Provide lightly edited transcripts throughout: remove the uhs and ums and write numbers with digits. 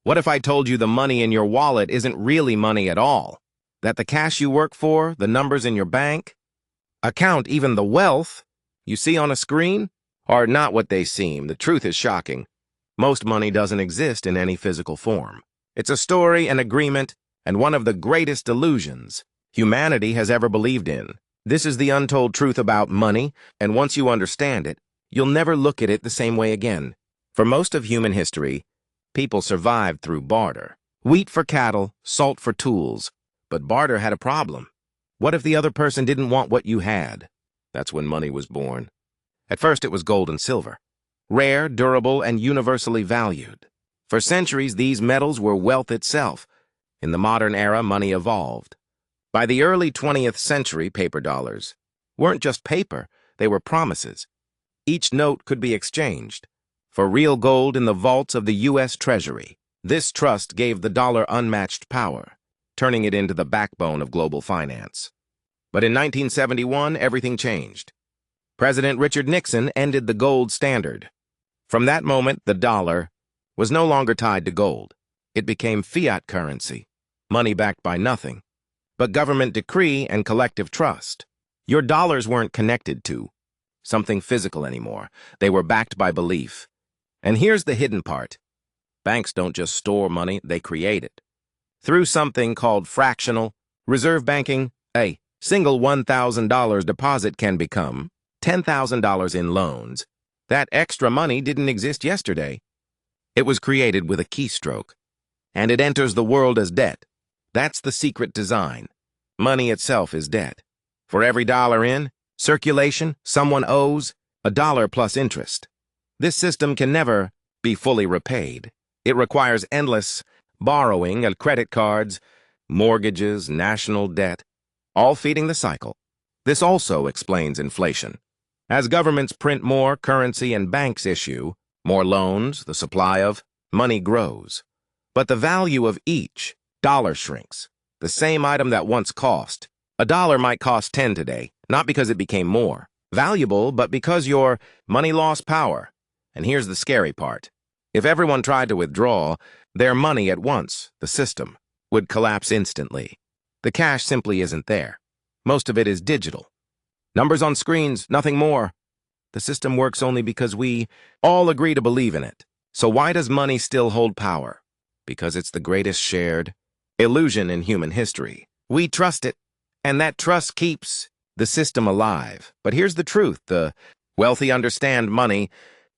What if I told you the money in your wallet isn't really money at all? That the cash you work for, the numbers in your bank account, even the wealth you see on a screen, are not what they seem. The truth is shocking. Most money doesn't exist in any physical form. It's a story, an agreement, and one of the greatest illusions humanity has ever believed in. This is the untold truth about money, and once you understand it, you'll never look at it the same way again. For most of human history, people survived through barter. Wheat for cattle, salt for tools. But barter had a problem. What if the other person didn't want what you had? That's when money was born. At first it was gold and silver. Rare, durable, and universally valued. For centuries, these metals were wealth itself. In the modern era, money evolved. By the early 20th century, paper dollars weren't just paper, they were promises. Each note could be exchanged for real gold in the vaults of the U.S. Treasury. This trust gave the dollar unmatched power, turning it into the backbone of global finance. But in 1971, everything changed. President Richard Nixon ended the gold standard. From that moment, the dollar was no longer tied to gold. It became fiat currency, money backed by nothing but government decree and collective trust. Your dollars weren't connected to something physical anymore. They were backed by belief. And here's the hidden part. Banks don't just store money, they create it. Through something called fractional reserve banking, a single $1,000 deposit can become $10,000 in loans. That extra money didn't exist yesterday. It was created with a keystroke, and it enters the world as debt. That's the secret design. Money itself is debt. For every dollar in circulation, someone owes $1 plus interest. This system can never be fully repaid. It requires endless borrowing and credit cards, mortgages, national debt, all feeding the cycle. This also explains inflation. As governments print more currency and banks issue more loans, the supply of money grows. But the value of each dollar shrinks. The same item that once cost $1 might cost 10 today, not because it became more valuable, but because your money lost power. And here's the scary part. If everyone tried to withdraw their money at once, the system would collapse instantly. The cash simply isn't there. Most of it is digital. Numbers on screens, nothing more. The system works only because we all agree to believe in it. So why does money still hold power? Because it's the greatest shared illusion in human history. We trust it, and that trust keeps the system alive. But here's the truth. The wealthy understand money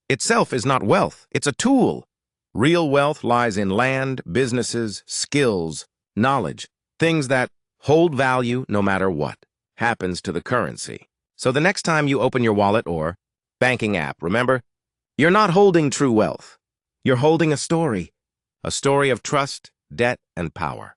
itself is not wealth. It's a tool. Real wealth lies in land, businesses, skills, knowledge, things that hold value no matter what happens to the currency. So the next time you open your wallet or banking app, remember, you're not holding true wealth. You're holding a story of trust, debt, and power.